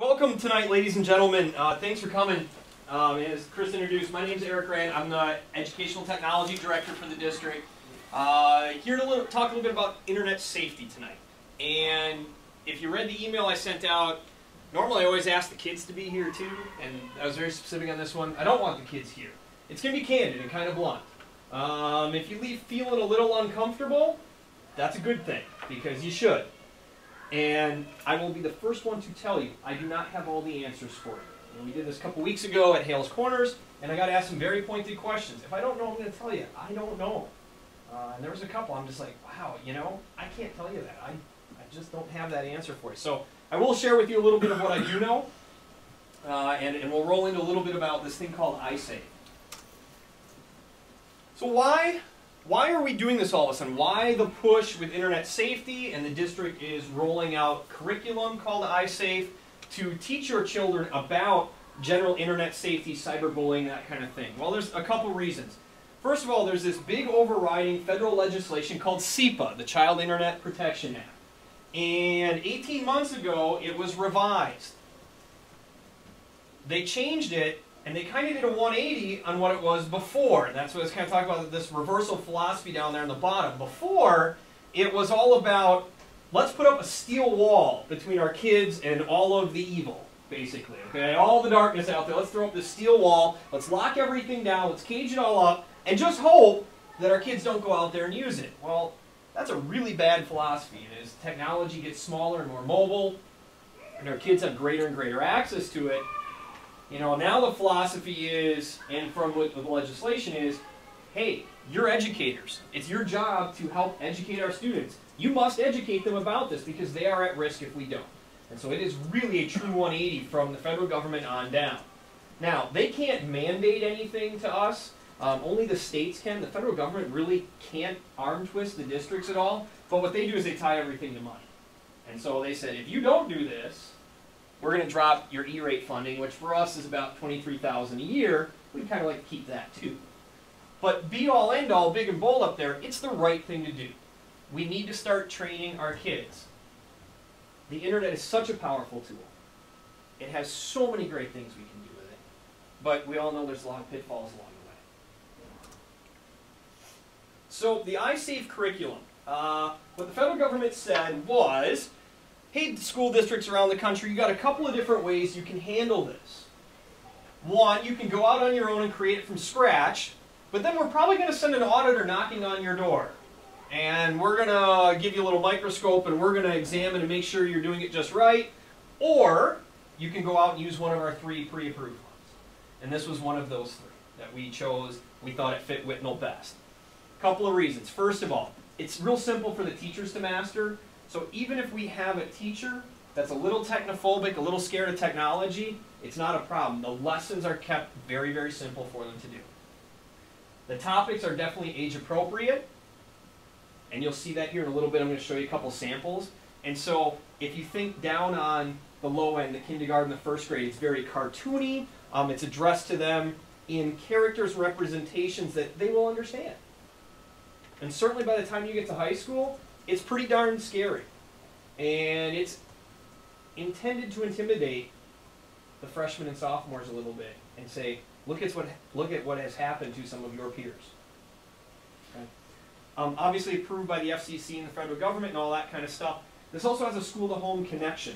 Welcome tonight, ladies and gentlemen. Thanks for coming. As Chris introduced, my name is Eric Rand. I'm the Educational Technology Director for the district. Here to talk a little bit about internet safety tonight. And if you read the email I sent out, normally I always ask the kids to be here too, and I was very specific on this one. I don't want the kids here. It's going to be candid and kind of blunt. If you leave feeling a little uncomfortable, that's a good thing, because you should. And I will be the first one to tell you, I do not have all the answers for you. And we did this a couple weeks ago at Hales Corners, and I got asked some very pointed questions. If I don't know, I'm going to tell you, I don't know. And there was a couple, I'm just like, wow, you know, I can't tell you that. I just don't have that answer for you. So I will share with you a little bit of what I do know, and we'll roll into a little bit about this thing called iSafe. So why are we doing this all of a sudden? Why the push with internet safety? And the district is rolling out curriculum called iSafe to teach your children about general internet safety, cyberbullying, that kind of thing. Well, there's a couple reasons. First of all, there's this big overriding federal legislation called SIPA, the Child Internet Protection Act. And 18 months ago, it was revised. They changed it, and they kind of did a 180 on what it was before. And that's what I was kind of talking about, this reversal philosophy down there on the bottom. Before, it was all about, let's put up a steel wall between our kids and all of the evil, basically. Okay, all the darkness out there. Let's throw up this steel wall. Let's lock everything down. Let's cage it all up. And just hope that our kids don't go out there and use it. Well, that's a really bad philosophy. And as technology gets smaller and more mobile, and our kids have greater and greater access to it, you know, now the philosophy is, and from what the legislation is, hey, you're educators. It's your job to help educate our students. You must educate them about this because they are at risk if we don't. And so it is really a true 180 from the federal government on down. Now, they can't mandate anything to us. Only the states can. The federal government really can't arm twist the districts at all. But what they do is they tie everything to money. And so they said, if you don't do this, we're going to drop your E-rate funding, which for us is about $23,000 a year. We'd kind of like to keep that too. But be all end all, big and bold up there, it's the right thing to do. We need to start training our kids. The internet is such a powerful tool. It has so many great things we can do with it. But we all know there's a lot of pitfalls along the way. So the iSafe curriculum, what the federal government said was, hey, school districts around the country, you got a couple of different ways you can handle this. One, you can go out on your own and create it from scratch, but then we're probably going to send an auditor knocking on your door. And we're going to give you a little microscope and we're going to examine and make sure you're doing it just right. Or you can go out and use one of our 3 pre-approved ones. And this was one of those 3 that we chose. We thought it fit Whitnall best. Couple of reasons. First of all, it's real simple for the teachers to master. So even if we have a teacher that's a little technophobic, a little scared of technology, it's not a problem. The lessons are kept very, very simple for them to do. The topics are definitely age appropriate, and you'll see that here in a little bit. I'm going to show you a couple samples. And so if you think down on the low end, the kindergarten, the first grade, it's very cartoony. It's addressed to them in characters and representations that they will understand. And certainly by the time you get to high school, it's pretty darn scary. And it's intended to intimidate the freshmen and sophomores a little bit and say, look at what has happened to some of your peers. Okay? Obviously approved by the FCC and the federal government and all that kind of stuff. This also has a school-to-home connection.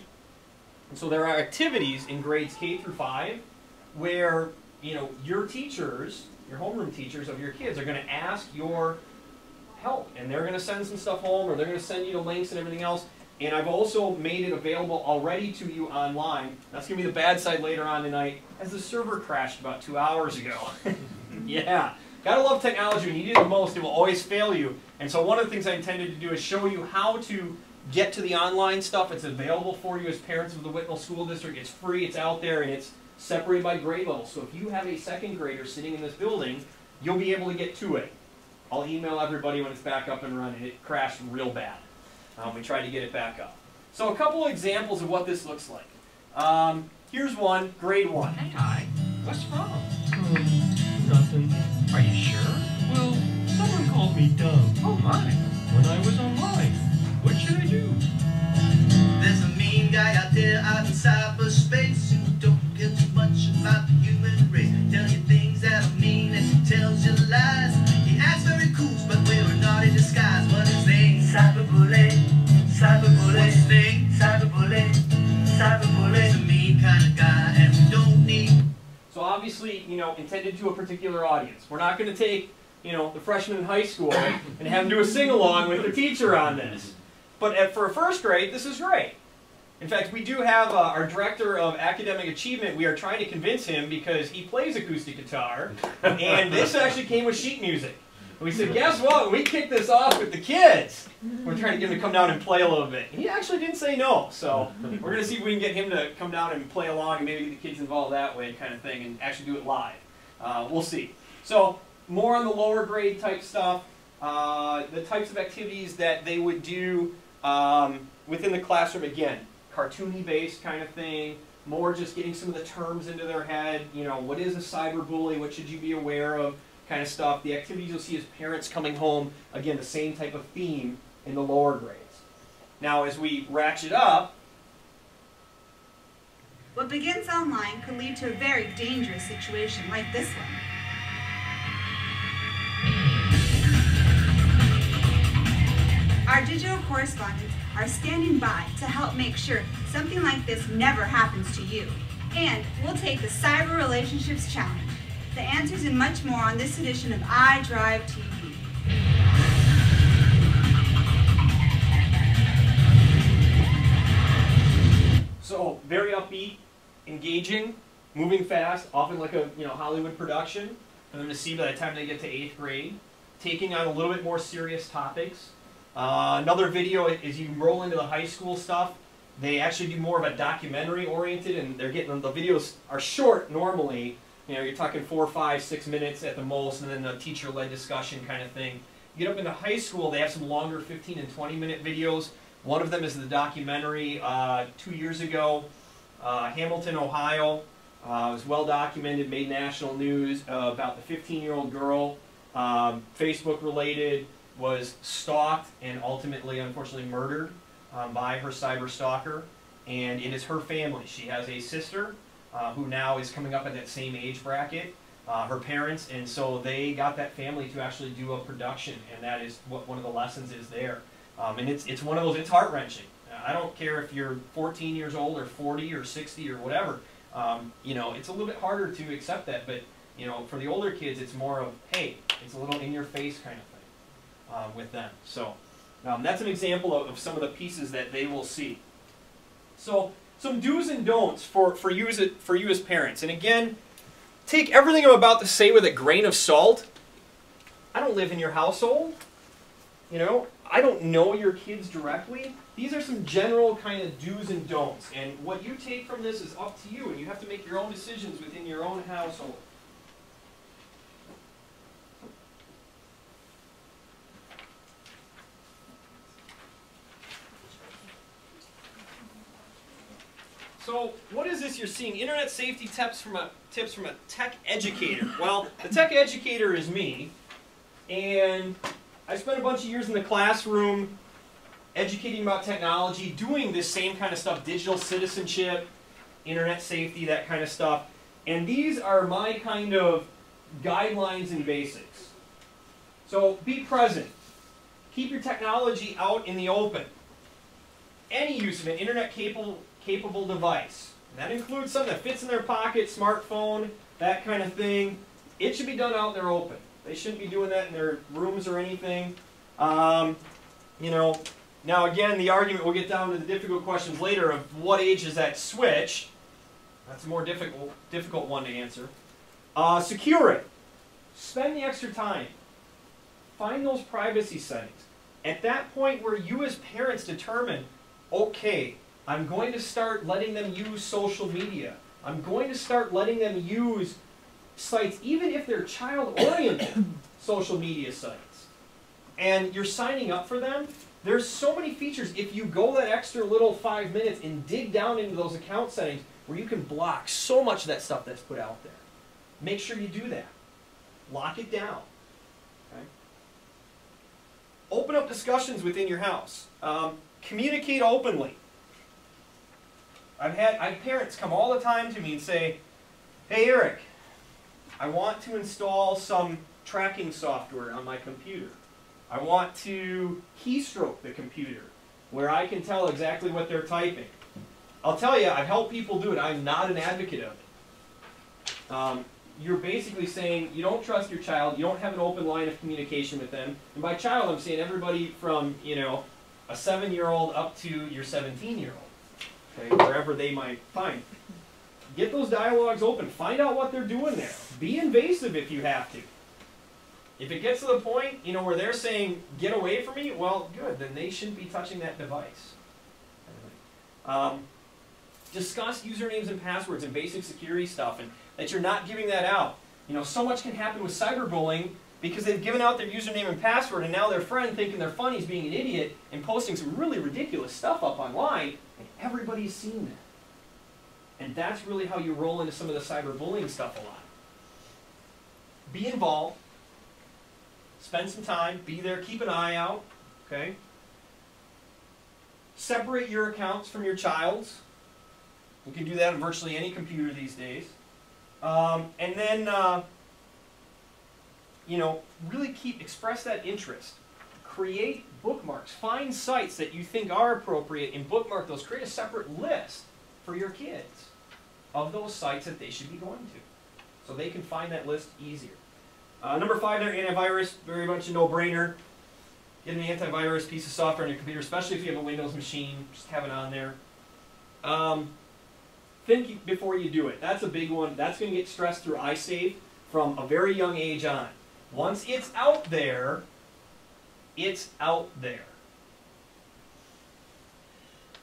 And so there are activities in grades K through 5 where, you know, your teachers, your homeroom teachers of your kids are going to ask your help, and they're going to send some stuff home, or they're going to send you the links and everything else. And I've also made it available already to you online. That's going to be the bad side later on tonight, as the server crashed about 2 hours ago. Yeah, gotta love technology. When you need it the most, it will always fail you. And so one of the things I intended to do is show you how to get to the online stuff. It's available for you as parents of the Whitnall School District. It's free, it's out there, and it's separated by grade level. So if you have a second grader sitting in this building, you'll be able to get to it. I'll email everybody when it's back up and running. It crashed real bad. We tried to get it back up. So a couple of examples of what this looks like. Here's one, grade 1. Hey, hi. What's wrong? Nothing. Are you sure? Well, someone called me dumb. Oh, my. When I was online. What should I do? There's a mean guy out there out in cyberspace. obviously, you know, intended to a particular audience. We're not going to take, you know, the freshmen in high school and have them do a sing-along with the teacher on this. But for first grade, this is great. In fact, we do have our director of academic achievement. We are trying to convince him because he plays acoustic guitar, and this actually came with sheet music. And we said, guess what? We kicked this off with the kids. We're trying to get him to come down and play a little bit. And he actually didn't say no. So we're going to see if we can get him to come down and play along and maybe get the kids involved that way kind of thing and actually do it live. We'll see. So more on the lower grade type stuff. The types of activities that they would do within the classroom, again, cartoony based kind of thing, more just getting some of the terms into their head, you know, what is a cyberbully, what should you be aware of, kind of stuff. The activities you'll see as parents coming home, again, the same type of theme in the lower grades. Now as we ratchet up, what begins online could lead to a very dangerous situation like this one. Our digital correspondents are standing by to help make sure something like this never happens to you. And we'll take the Cyber Relationships Challenge. The answers and much more on this edition of iDrive TV. So very upbeat, engaging, moving fast, often like a Hollywood production for them to see by the time they get to 8th grade, taking on a little bit more serious topics. Another video, as you roll into the high school stuff, they actually do more of a documentary oriented, and the videos are short normally. You know, you're talking 4, 5, 6 minutes at the most, and then a teacher-led discussion kind of thing. You get up into high school, they have some longer 15 and 20-minute videos. One of them is the documentary 2 years ago, Hamilton, Ohio. It was well documented, made national news about the 15-year-old girl, Facebook related, was stalked and ultimately, unfortunately, murdered by her cyber stalker. And it is her family. She has a sister who now is coming up in that same age bracket, her parents, and so they got that family to actually do a production, and that is what one of the lessons is there. And it's one of those, it's heart-wrenching. I don't care if you're 14 years old or 40 or 60 or whatever. You know, it's a little bit harder to accept that, but you know, for the older kids, it's more of, hey, it's a little in-your-face kind of thing with them. So that's an example of some of the pieces that they will see. So some do's and don'ts for you as parents. And again, take everything I'm about to say with a grain of salt. I don't live in your household. You know, I don't know your kids directly. These are some general kind of do's and don'ts. And what you take from this is up to you, and you have to make your own decisions within your own household. So what is this you're seeing? Internet safety tips from a tech educator. Well, the tech educator is me, and I spent a bunch of years in the classroom educating about technology, doing this same kind of stuff, digital citizenship, internet safety, that kind of stuff. And these are my kind of guidelines and basics. So be present. Keep your technology out in the open. Any use of an internet-capable device. And that includes something that fits in their pocket, smartphone, that kind of thing. It should be done out in their open. They shouldn't be doing that in their rooms or anything. You know, now again, the argument, we'll get down to the difficult questions later of what age is that switch. That's a more difficult one to answer. Secure it. Spend the extra time. Find those privacy settings. At that point where you as parents determine, okay, I'm going to start letting them use social media. I'm going to start letting them use sites, even if they're child-oriented social media sites. And you're signing up for them. There's so many features. If you go that extra little 5 minutes and dig down into those account settings where you can block so much of that stuff that's put out there. Make sure you do that. Lock it down. Okay? Open up discussions within your house. Communicate openly. I've had parents come all the time to me and say, hey Eric, I want to install some tracking software on my computer. I want to keystroke the computer where I can tell exactly what they're typing. I'll tell you, I've helped people do it. I'm not an advocate of it. you're basically saying you don't trust your child, you don't have an open line of communication with them. And by child, I'm saying everybody from, you know, a 7-year-old up to your 17-year-old, okay, wherever they might find. Get those dialogues open. Find out what they're doing there. Be invasive if you have to. If it gets to the point, you know, where they're saying, get away from me, well, good, then they shouldn't be touching that device. Discuss usernames and passwords and basic security stuff, and that you're not giving that out. You know, so much can happen with cyberbullying because they've given out their username and password, and now their friend, thinking they're funny, is being an idiot and posting some really ridiculous stuff up online, and everybody's seen that. And that's really how you roll into some of the cyberbullying stuff a lot. Be involved. Spend some time. Be there. Keep an eye out. Okay? Separate your accounts from your child's. You can do that on virtually any computer these days. And then, you know, really express that interest. Create bookmarks. Find sites that you think are appropriate and bookmark those. Create a separate list for your kids of those sites that they should be going to, so they can find that list easier. Number 5 there, antivirus, very much a no-brainer. Get an antivirus piece of software on your computer, especially if you have a Windows machine, just have it on there. Think before you do it. That's a big one. That's going to get stressed through iSafe from a very young age on. Once it's out there, it's out there.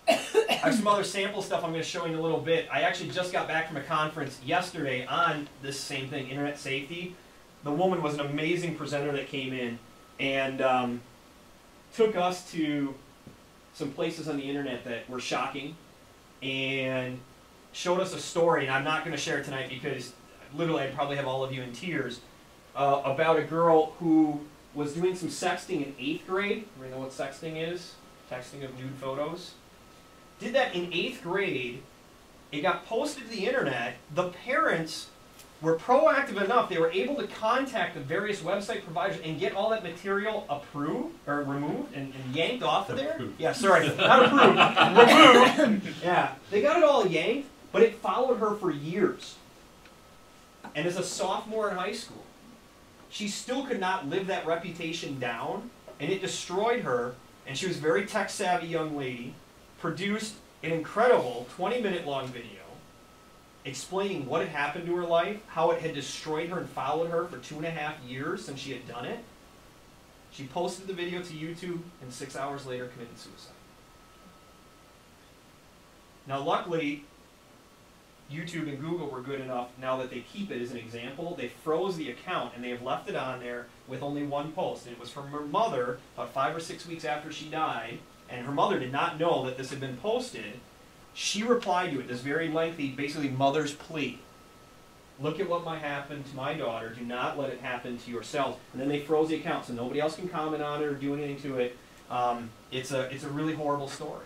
I have some other sample stuff I'm going to show you in a little bit. I actually just got back from a conference yesterday on this same thing, internet safety. The woman was an amazing presenter that came in and took us to some places on the internet that were shocking and showed us a story, and I'm not going to share it tonight because literally I'd probably have all of you in tears, about a girl who was doing some sexting in 8th grade. Everybody know what sexting is? Texting of nude photos. Did that in 8th grade. It got posted to the internet. The parents were proactive enough. They were able to contact the various website providers and get all that material approved, or removed, and yanked off of there. Yeah, sorry, not approved, removed. Yeah, they got it all yanked, but it followed her for years. And as a sophomore in high school, she still could not live that reputation down, and it destroyed her, and she was a very tech-savvy young lady, produced an incredible 20-minute long video explaining what had happened to her life, how it had destroyed her and followed her for 2.5 years since she had done it. She posted the video to YouTube, and 6 hours later committed suicide. Now luckily, YouTube and Google were good enough, now that they keep it as an example, they froze the account and they have left it on there with only one post. And it was from her mother about 5 or 6 weeks after she died, and her mother did not know that this had been posted. She replied to it, this very lengthy, basically mother's plea. Look at what might happen to my daughter. Do not let it happen to yourselves. And then they froze the account so nobody else can comment on it or do anything to it. It's a really horrible story.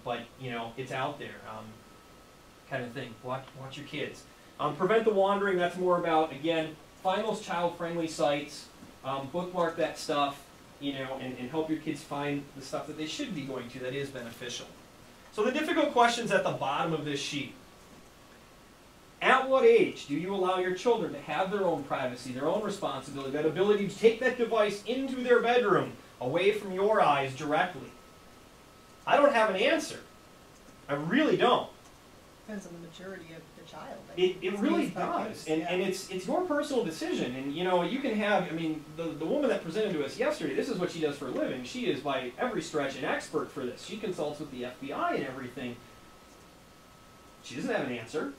But, you know, it's out there. Kind of thing. Watch your kids. Prevent the wandering. That's more about, again, find those child-friendly sites, bookmark that stuff, you know, and help your kids find the stuff that they should be going to that is beneficial. So the difficult questions at the bottom of this sheet. At what age do you allow your children to have their own privacy, their own responsibility, that ability to take that device into their bedroom, away from your eyes directly? I don't have an answer. I really don't. Depends on the maturity of the child. It really does, and it's your personal decision. And you know, you can have, I mean, the woman that presented to us yesterday, this is what she does for a living. She is by every stretch an expert for this. She consults with the FBI and everything. She doesn't have an answer.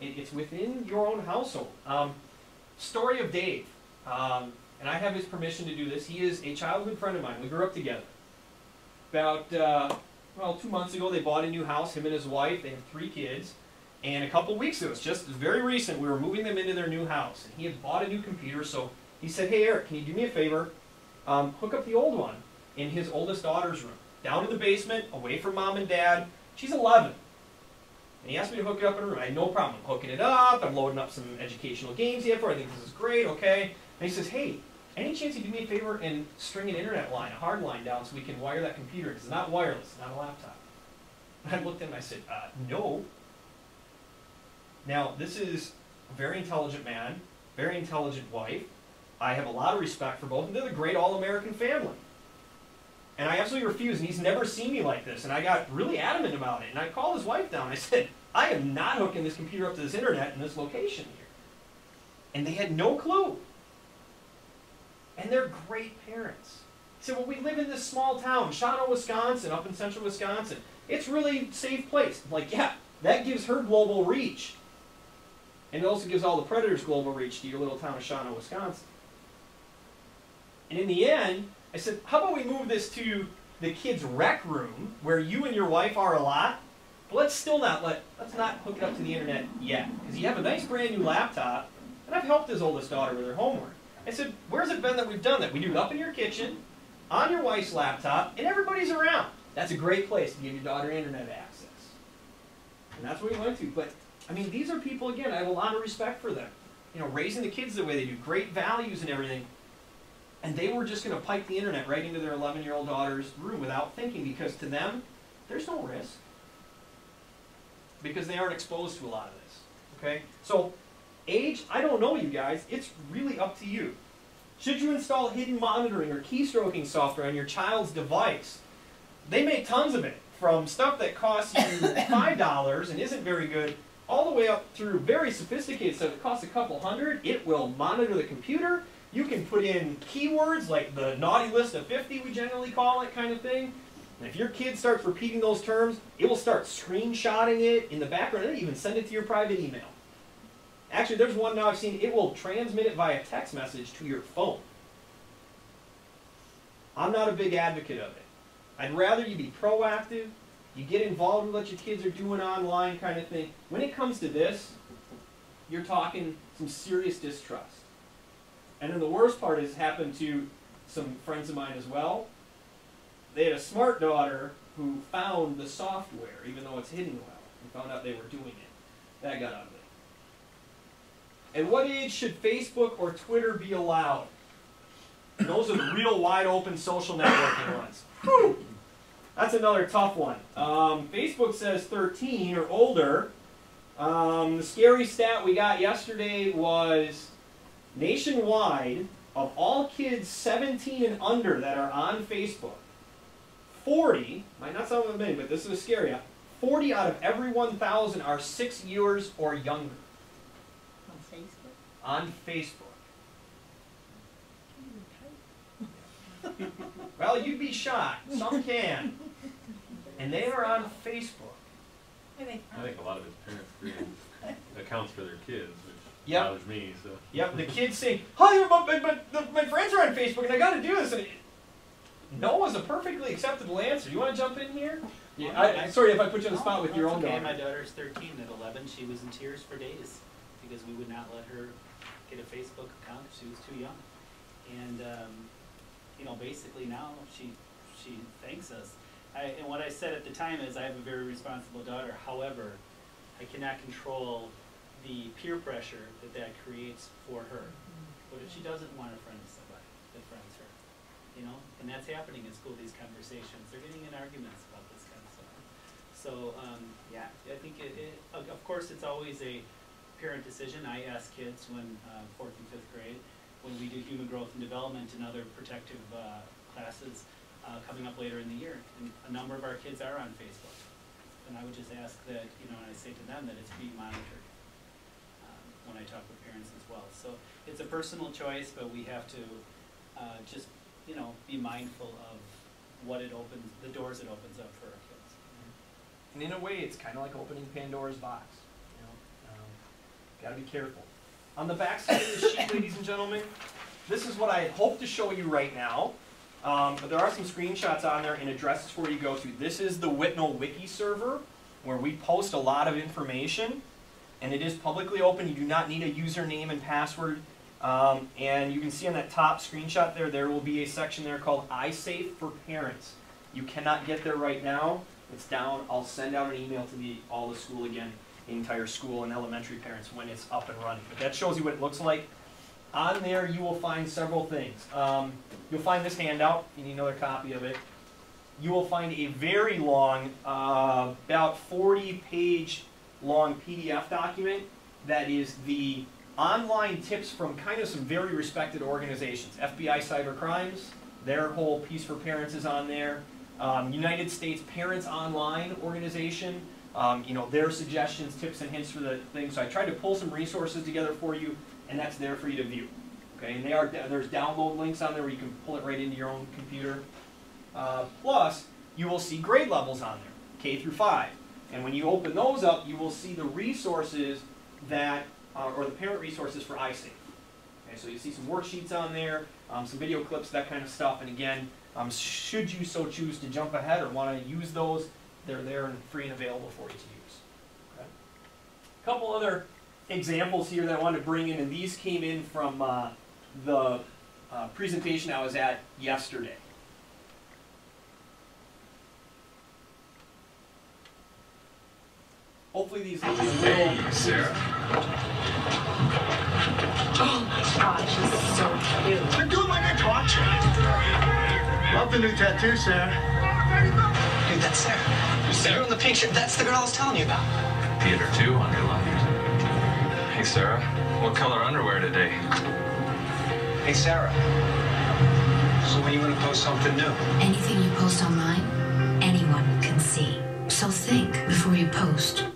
It's within your own household. Story of Dave, and I have his permission to do this. He is a childhood friend of mine. We grew up together. About well, 2 months ago, they bought a new house, him and his wife. They have 3 kids. And a couple weeks ago, it's just very recent, we were moving them into their new house. And he had bought a new computer, so he said, hey, Eric, can you do me a favor? Hook up the old one in his oldest daughter's room. Down in the basement, away from mom and dad. She's 11. And he asked me to hook it up in her room. I had no problem. I'm hooking it up. I'm loading up some educational games he had for her. I think this is great, okay? And he says, hey, any chance you do me a favor and string an internet line, a hard line down so we can wire that computer? Because it's not wireless, it's not a laptop. And I looked at him and I said, no. Now, this is a very intelligent man, very intelligent wife. I have a lot of respect for both, and they're the great all-American family. And I absolutely refuse, and he's never seen me like this, and I got really adamant about it. And I called his wife down, I said, I am not hooking this computer up to this internet in this location here. And they had no clue. And they're great parents. He said, well, we live in this small town, Shawano, Wisconsin, up in central Wisconsin. It's really a safe place. I'm like, yeah, that gives her global reach. And it also gives all the predators global reach to your little town of Shawano, Wisconsin. And in the end, I said, how about we move this to the kids' rec room, where you and your wife are a lot, but let's not hook it up to the internet yet. Because you have a nice brand new laptop, and I've helped his oldest daughter with her homework. I said, where's it been that we've done that? We do it up in your kitchen, on your wife's laptop, and everybody's around. That's a great place to give your daughter internet access. And that's what we went to. But, I mean, these are people, again, I have a lot of respect for them. You know, raising the kids the way they do, great values and everything. And they were just going to pipe the internet right into their 11-year-old daughter's room without thinking, because to them, there's no risk. Because they aren't exposed to a lot of this. Okay? So, age, I don't know, you guys. It's really up to you. Should you install hidden monitoring or keystroking software on your child's device? They make tons of it, from stuff that costs you $5 and isn't very good, all the way up through very sophisticated stuff that costs a couple $100. It will monitor the computer. You can put in keywords like the naughty list of 50, we generally call it, kind of thing. And if your kid starts repeating those terms, it will start screenshotting it in the background and even send it to your private email. Actually, there's one now I've seen, it will transmit it via text message to your phone. I'm not a big advocate of it. I'd rather you be proactive, you get involved with what your kids are doing online kind of thing. When it comes to this, you're talking some serious distrust. And then the worst part has happened to some friends of mine as well. They had a smart daughter who found the software, even though it's hidden well, and found out they were doing it. That got ugly. At what age should Facebook or Twitter be allowed? And those are the real wide open social networking ones. Whew. That's another tough one. Facebook says 13 or older. The scary stat we got yesterday was nationwide, of all kids 17 and under that are on Facebook, 40, might not sound like many, but this is scary, 40 out of every 1,000 are 6 years or younger. On Facebook? On Facebook. Well, you'd be shocked. Some can. And they are on Facebook. I think a lot of his parents create accounts for their kids, which bothers me. So. Yep, the kids say, "Hi, but my friends are on Facebook, and I got to do this." And no is a perfectly acceptable answer. You want to jump in here? Yeah, sorry if I put you on the spot with your own daughter. My daughter's 13. At 11, she was in tears for days because we would not let her get a Facebook account if she was too young. And you know, basically now she thanks us. And what I said at the time is I have a very responsible daughter. However, I cannot control the peer pressure that creates for her. What if she doesn't want to friend somebody that friends her? You know, and that's happening in school. These conversations, they're getting in arguments about this kind of stuff. So yeah, I think of course it's always a parent decision. I ask kids when 4th and 5th grade, when we do human growth and development and other protective classes coming up later in the year, and a number of our kids are on Facebook. And I would just ask that, you know, and I say to them that it's being monitored when I talk with parents as well. So it's a personal choice, but we have to just, you know, be mindful of what it opens, the doors it opens up for our kids. And in a way, it's kind of like opening Pandora's box. You know, got to be careful. On the back side of the sheet, ladies and gentlemen, this is what I had hoped to show you right now. But there are some screenshots on there and addresses for you to go to. This is the Whitnall Wiki server, where we post a lot of information, and it is publicly open. You do not need a username and password. And you can see on that top screenshot there will be a section there called iSafe for Parents. You cannot get there right now. It's down. I'll send out an email to all the school again, the entire school and elementary parents when it's up and running. But that shows you what it looks like. On there, you will find several things. You'll find this handout. You need another copy of it. You will find a very long, about 40-page long PDF document that is the online tips from kind of some very respected organizations. FBI Cyber Crimes, their whole Peace for Parents is on there. United States Parents Online organization, you know, their suggestions, tips, and hints for the thing. So I tried to pull some resources together for you, and that's there for you to view. Okay, and there's download links on there where you can pull it right into your own computer. Plus, you will see grade levels on there, K through 5. And when you open those up, you will see the resources that, or the parent resources for iSafe. Okay, so you see some worksheets on there, some video clips, that kind of stuff. And again, should you so choose to jump ahead or want to use those, they're there and free and available for you to use. Okay. A couple other examples here that I wanted to bring in, and these came in from the presentation I was at yesterday. Hopefully these will be a little... Hey, Sarah. Oh my gosh, she's so cute. They're doing my next portrait. Love the new tattoo, Sarah. Dude, that's Sarah. Sarah in the pink shirt. That's the girl I was telling you about. Theater 2 underlined. Hey, Sarah. What color underwear today? Hey, Sarah. So when you want to post something new? Anything you post online, anyone can see. So think before you post.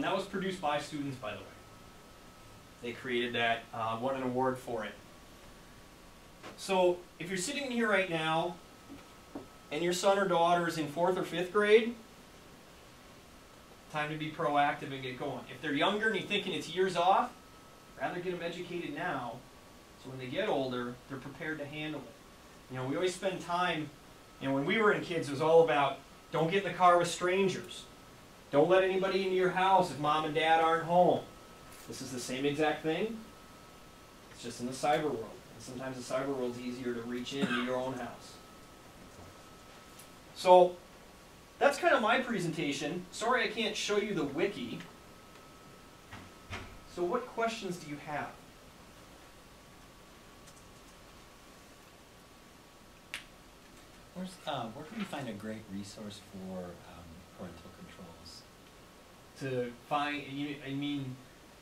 That was produced by students, by the way. They created that, won an award for it. So if you're sitting here right now and your son or daughter is in 4th or 5th grade, time to be proactive and get going. If they're younger and you're thinking it's years off, rather get them educated now so when they get older, they're prepared to handle it. You know, we always spend time, you know, when we were in kids, it was all about don't get in the car with strangers. Don't let anybody into your house if mom and dad aren't home. This is the same exact thing. It's just in the cyber world. And sometimes the cyber world is easier to reach into your own house. So that's kind of my presentation. Sorry I can't show you the wiki. So what questions do you have? Where can you find a great resource for parental controls? To find, I mean,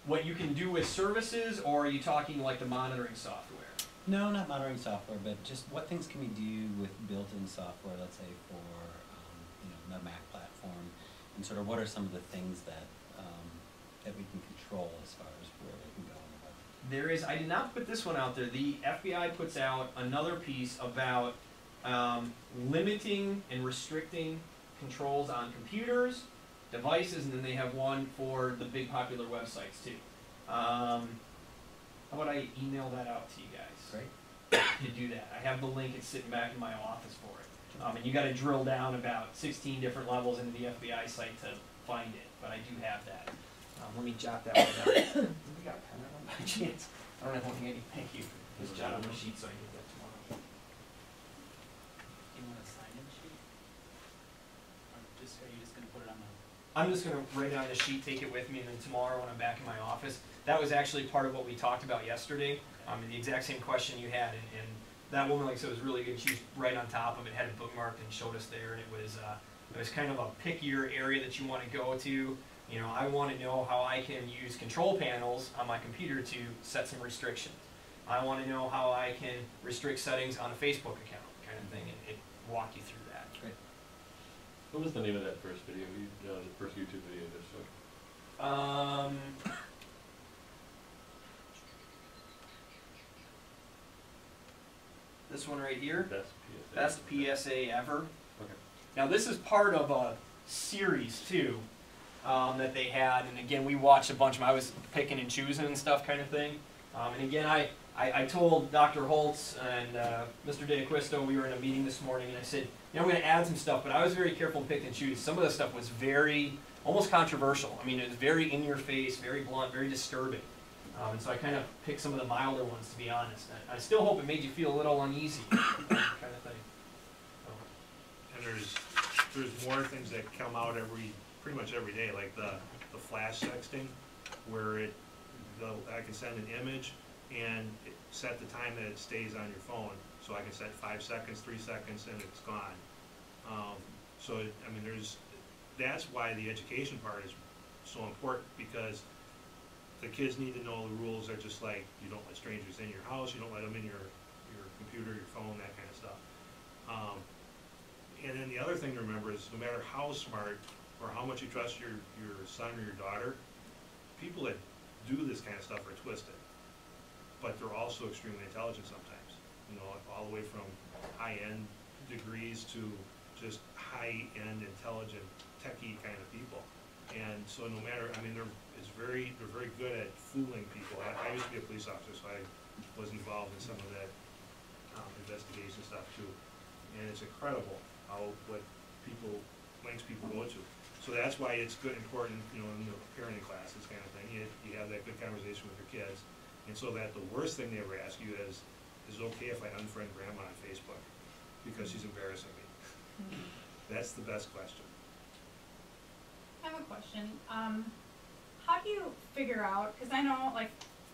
what you can do with services, or are you talking like the monitoring software? No, not monitoring software, but just what things can we do with built-in software, let's say for you know, the Mac platform, and sort of what are some of the things that that we can control as far as where they can go on the web? There is, I did not put this one out there. The FBI puts out another piece about limiting and restricting controls on computers, devices, and then they have one for the big popular websites too. How about I email that out to you guys? Great. To do that. I have the link, it's sitting back in my office for it. And you got to drill down about 16 different levels into the FBI site to find it, but I do have that. Let me jot that one down. We got a pen on by chance? I don't have one handy, thank you. Just jot on my sheet so I can get that tomorrow. You want a sign-in sheet? Or just, are you just going to put it on the... I'm just going to write it on the sheet, take it with me, and then tomorrow when I'm back in my office. That was actually part of what we talked about yesterday. The exact same question you had, and that woman, like I said, was really good. She was right on top of it, had it bookmarked and showed us there, and it was There's kind of a pickier area that you want to go to. You know, I want to know how I can use control panels on my computer to set some restrictions. I want to know how I can restrict settings on a Facebook account, kind of thing, and it walk you through that. Great. What was the name of that first video? The first YouTube video you just showed? This one right here. Best PSA. Best PSA ever. Okay. Now this is part of a series too that they had, and again we watched a bunch of them. I was picking and choosing and stuff, kind of thing. And again, I told Dr. Holtz and Mr. DeAquisto, we were in a meeting this morning, and I said, you know, we're going to add some stuff, but I was very careful and picked and choose. Some of the stuff was very, almost controversial. I mean, it was very in your face, very blunt, very disturbing. And so I kind of picked some of the milder ones, to be honest. I still hope it made you feel a little uneasy, kind of thing. And there's more things that come out pretty much every day, like the flash sexting, where I can send an image and set the time that it stays on your phone. So I can set 5 seconds, 3 seconds, and it's gone. I mean, that's why the education part is so important, because the kids need to know the rules are just like, you don't let strangers in your house, you don't let them in your computer, your phone, that kind of stuff. And then the other thing to remember is, no matter how smart or how much you trust your son or your daughter, people that do this kind of stuff are twisted. But they're also extremely intelligent sometimes. You know, all the way from high-end degrees to just high-end, intelligent, techie kind of people. And so no matter, I mean, they're very good at fooling people. I used to be a police officer, so I was involved in some of that investigation stuff too. And it's incredible what lengths people go to. So that's why it's good, important, you know, in the parenting classes kind of thing. You have that good conversation with your kids. And so that the worst thing they ever ask you is it okay if I unfriend grandma on Facebook because she's embarrassing me? That's the best question. I have a question. How do you figure out, because I know like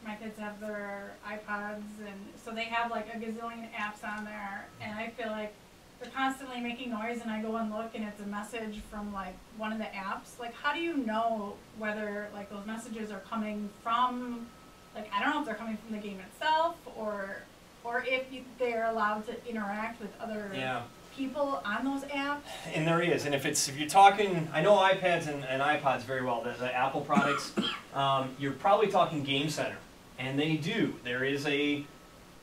my kids have their iPods, and so they have like a gazillion apps on there, and I feel like they're constantly making noise, and I go and look and it's a message from like one of the apps. Like, how do you know whether like those messages are coming from, like, I don't know if they're coming from the game itself, or if they're allowed to interact with other people on those apps? And there is, and if you're talking, I know iPads and iPods very well, the Apple products, you're probably talking Game Center, and they do. There is a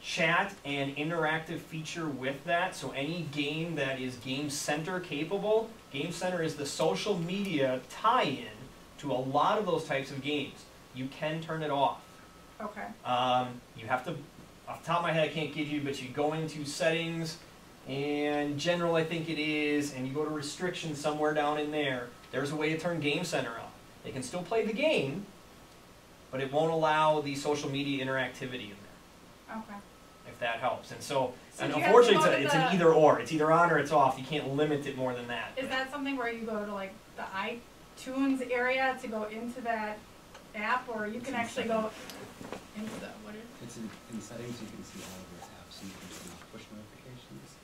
chat and interactive feature with that, so any game that is Game Center capable, Game Center is the social media tie-in to a lot of those types of games. You can turn it off. Okay. You have to, off the top of my head I can't give you, but you go into settings, and general I think it is, and you go to restrictions somewhere down in there. There's a way to turn Game Center off. They can still play the game, but it won't allow the social media interactivity in there. Okay. If that helps. And so unfortunately it's an either or. It's either on or it's off. You can't limit it more than that. Is that something where you go to like the iTunes area to go into that app, or you can actually go into the, what is it? It's in settings, you can see all of your apps, and you can see push notifications.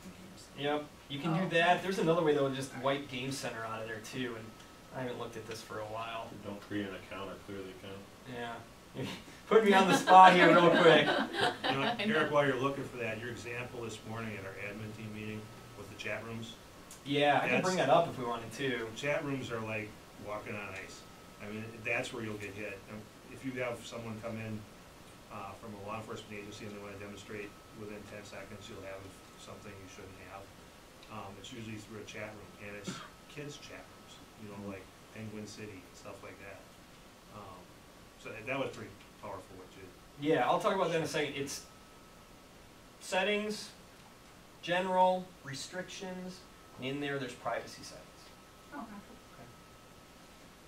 Yep, you can do that. There's another way though, just wipe Game Center out of there too, and I haven't looked at this for a while. Don't create an account or clear the account. Yeah. Put me on the spot here real quick. You know, Eric, while you're looking for that, your example this morning at our admin team meeting with the chat rooms. Yeah, I can bring that up if we wanted to. Chat rooms are like walking on ice. I mean, that's where you'll get hit. And if you have someone come in from a law enforcement agency and they want to demonstrate within 10 seconds, you'll have something you shouldn't have. It's usually through a chat room, and it's kids' chat rooms, you know, like Penguin City, stuff like that. So that was pretty powerful, what you did. Yeah, I'll talk about that in a second. It's settings, general, restrictions, and in there there's privacy settings.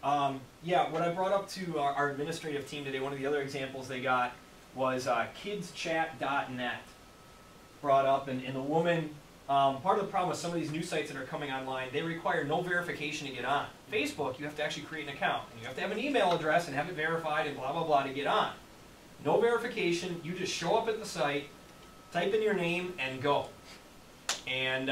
Okay. Yeah, what I brought up to our administrative team today, one of the other examples they got was kidschat.net brought up, and the woman, part of the problem with some of these new sites that are coming online, they require no verification to get on. Facebook, you have to actually create an account, and you have to have an email address and have it verified and blah, blah, blah to get on. No verification, you just show up at the site, type in your name, and go. And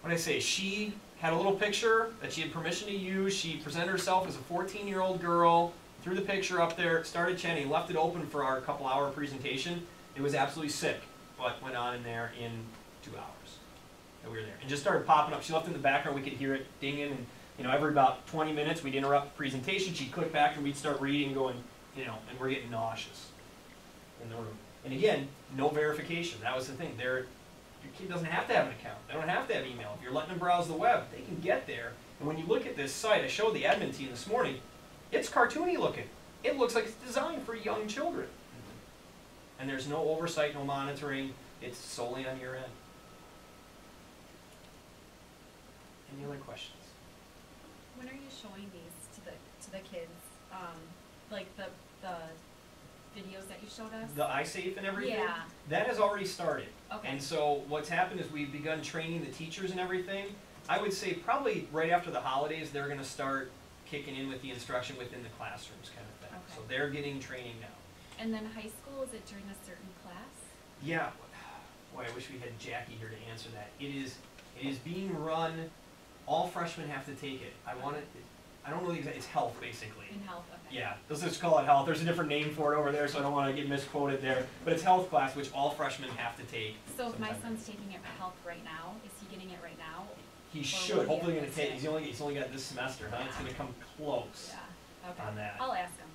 what did I say? She had a little picture that she had permission to use. She presented herself as a 14-year-old girl, threw the picture up there, started chatting, left it open for our couple-hour presentation. It was absolutely sick what went on in there in 2 hours that we were there. And just started popping up. She left in the background. We could hear it dinging. And, you know, every about 20 minutes, we'd interrupt the presentation. She'd click back, and we'd start reading, going, you know, and we're getting nauseous in the room. And again, no verification. That was the thing. Your kid doesn't have to have an account. They don't have to have email. If you're letting them browse the web, they can get there. And when you look at this site, I showed the admin team this morning, it's cartoony looking. It looks like it's designed for young children. And there's no oversight, no monitoring. It's solely on your end. Any other questions? When are you showing these to the kids? Like the videos that you showed us? The iSafe and everything? Yeah. That has already started. Okay. And so what's happened is we've begun training the teachers and everything. I would say probably right after the holidays, they're going to start kicking in with the instruction within the classrooms kind of thing. Okay. So they're getting training now. And then high school, is it during a certain class? Yeah. Boy, I wish we had Jackie here to answer that. It is being run, all freshmen have to take it. I don't know the exact, it's health basically. In health, okay. Yeah, let's just call it health. There's a different name for it over there, so I don't want to get misquoted there. But it's health class, which all freshmen have to take. So if my son's taking it for health right now, is he getting it right now? He should. Hopefully going to take, he's only got this semester, huh? Yeah. It's going to come close on that. I'll ask him.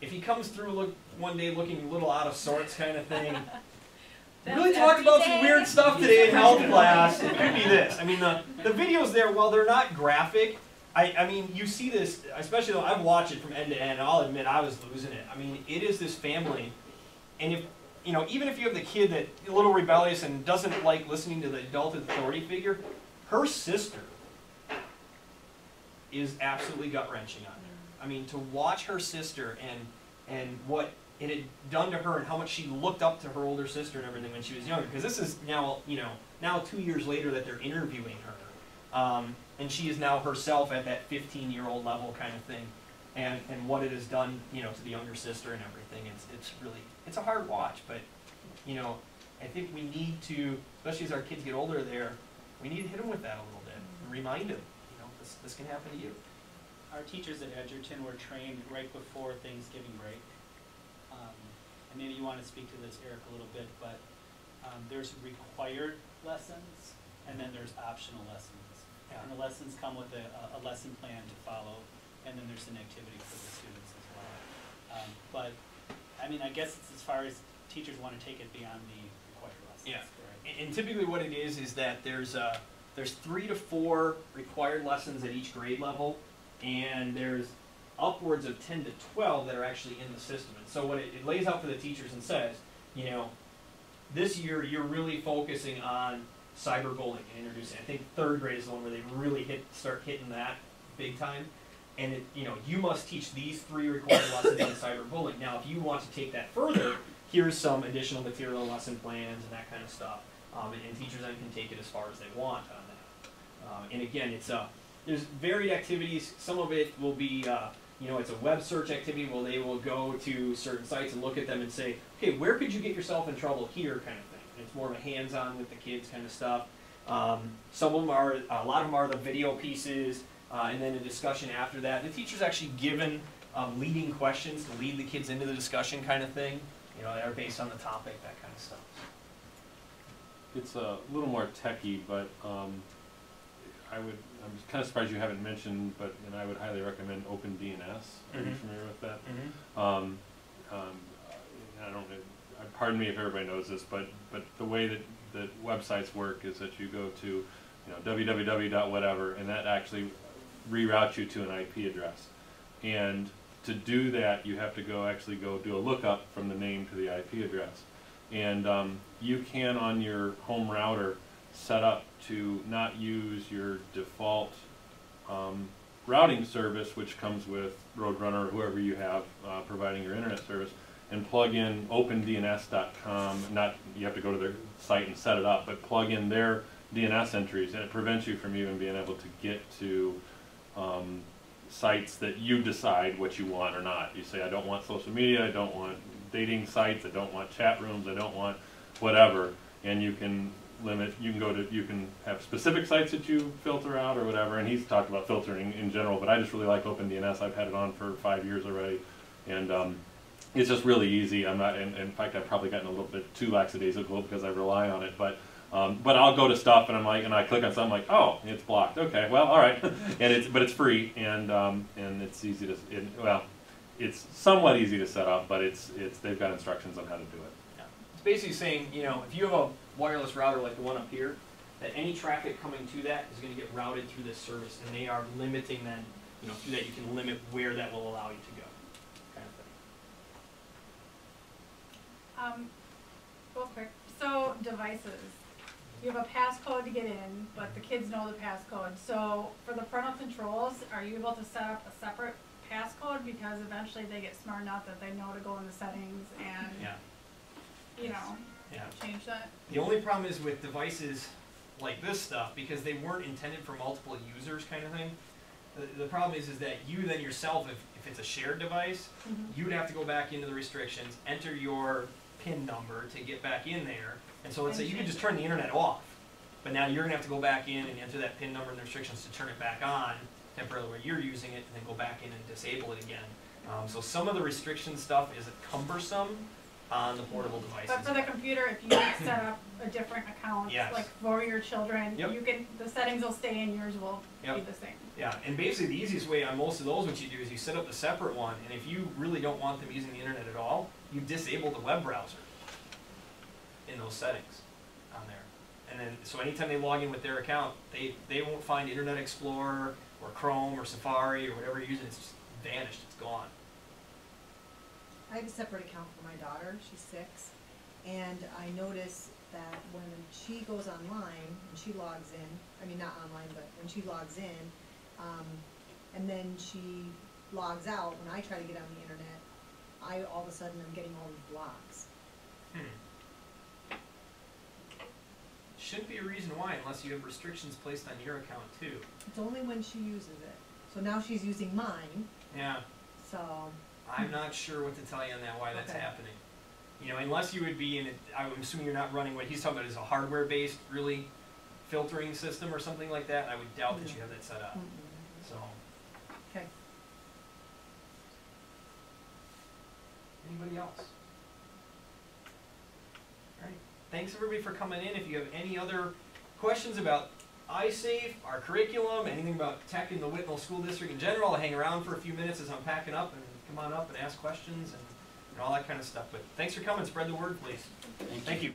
If he comes through one day looking a little out of sorts kind of thing, we That's really talked about some day. weird stuff today in health class. It could be this. I mean, the videos there, while they're not graphic, I mean, you see this, especially though I've watched it from end to end, and I'll admit I was losing it. I mean, it is this family, and if, you know, even if you have the kid that a little rebellious and doesn't like listening to the adult authority figure, her sister is absolutely gut-wrenching on her. I mean, to watch her sister and what it had done to her and how much she looked up to her older sister and everything when she was younger, because this is now, you know, now 2 years later that they're interviewing her. And she is now herself at that 15-year-old level kind of thing, and what it has done, you know, to the younger sister and everything. It's really, it's a hard watch, but, you know, I think we need to, especially as our kids get older there, we need to hit them with that a little bit and remind them, you know, this can happen to you. Our teachers at Edgerton were trained right before Thanksgiving break. And maybe you want to speak to this, Eric, a little bit, but there's required lessons and then there's optional lessons. And the lessons come with a lesson plan to follow, and then there's an activity for the students as well. But, I mean, I guess it's as far as teachers want to take it beyond the required lessons. Yeah, right? and typically what it is that there's 3 to 4 required lessons at each grade level, and there's upwards of 10 to 12 that are actually in the system. And so what it lays out for the teachers and says, you know, this year you're really focusing on cyberbullying and introducing. I think 3rd grade is the one where they really start hitting that big time. And you know, you must teach these 3 required lessons on cyberbullying. Now, if you want to take that further, here's some additional material, lesson plans, and that kind of stuff. And teachers then can take it as far as they want on that. And again, there's varied activities. Some of it will be, you know, it's a web search activity where they will go to certain sites and look at them and say, okay, where could you get yourself in trouble here, kind of thing. And it's more of a hands-on with the kids kind of stuff. Some of them are, a lot of them are the video pieces, and then a discussion after that. The teacher's actually given leading questions to lead the kids into the discussion kind of thing. You know, that are based on the topic, that kind of stuff. It's a little more techy, but I'm kind of surprised you haven't mentioned, and I would highly recommend OpenDNS. Are you familiar with that? I don't know. Pardon me if everybody knows this, but the way that websites work is that you go to, you know, www.whatever, and that actually reroutes you to an IP address. And to do that, you have to go do a lookup from the name to the IP address. And you can, on your home router, set up to not use your default routing service, which comes with Roadrunner or whoever you have providing your internet service, and plug in opendns.com. Not you have to go to their site and set it up, but plug in their DNS entries, and it prevents you from even being able to get to sites that you decide what you want or not. You say, I don't want social media, I don't want dating sites, I don't want chat rooms, I don't want whatever, and you can limit, you can have specific sites that you filter out or whatever, and he's talked about filtering in general, but I just really like OpenDNS. I've had it on for 5 years already, and it's just really easy. I'm not, in fact, I've probably gotten a little bit too lackadaisical because I rely on it, but I'll go to stuff and I click on something like, oh, it's blocked. Okay, well, all right, but it's free, and it's easy to, it's somewhat easy to set up, but they've got instructions on how to do it. Yeah. It's basically saying, if you have a wireless router like the one up here, that any traffic coming to that is going to get routed through this service, and they are limiting then, through that you can limit where that will allow you to go, kind of thing. Real quick. So devices. You have a passcode to get in, but the kids know the passcode. So for the parental controls, are you able to set up a separate passcode, because eventually they get smart enough that they know to go in the settings and change that? The only problem is with devices like this stuff, because they weren't intended for multiple users kind of thing. The problem is that you then yourself, if it's a shared device, you would have to go back into the restrictions, enter your PIN number to get back in there. And so let's say you could just turn the internet off, but now you're going to have to go back in and enter that PIN number and the restrictions to turn it back on temporarily where you're using it, and then go back in and disable it again. So some of the restriction stuff is cumbersome on the portable devices. But for the computer, if you set up a different account, like for your children, the settings will stay and yours will be the same. Yeah, and basically the easiest way on most of those, what you do is you set up a separate one, and if you really don't want them using the internet at all, you disable the web browser in those settings on there. And then, so anytime they log in with their account, they won't find Internet Explorer or Chrome or Safari or whatever you're using. It's just vanished. It's gone. I have a separate account for my daughter. She's 6. And I notice that when she goes online and she logs in, I mean not online, but when she logs in, and then she logs out, when I try to get on the internet, all of a sudden I'm getting all these blocks. Shouldn't be a reason why, unless you have restrictions placed on your account too. It's only when she uses it. So now she's using mine. Yeah. So I'm not sure what to tell you on that, why that's happening. Unless you would be in it, I'm assuming you're not running what he's talking about is a hardware-based, really filtering system or something like that. I would doubt that you have that set up. So. Okay. Anybody else? All right. Thanks everybody for coming in. If you have any other questions about iSafe, our curriculum, anything about tech in the Whitnall School District in general, I'll hang around for a few minutes as I'm packing up, and come on up and ask questions and all that kind of stuff. But thanks for coming. Spread the word, please. Thank you.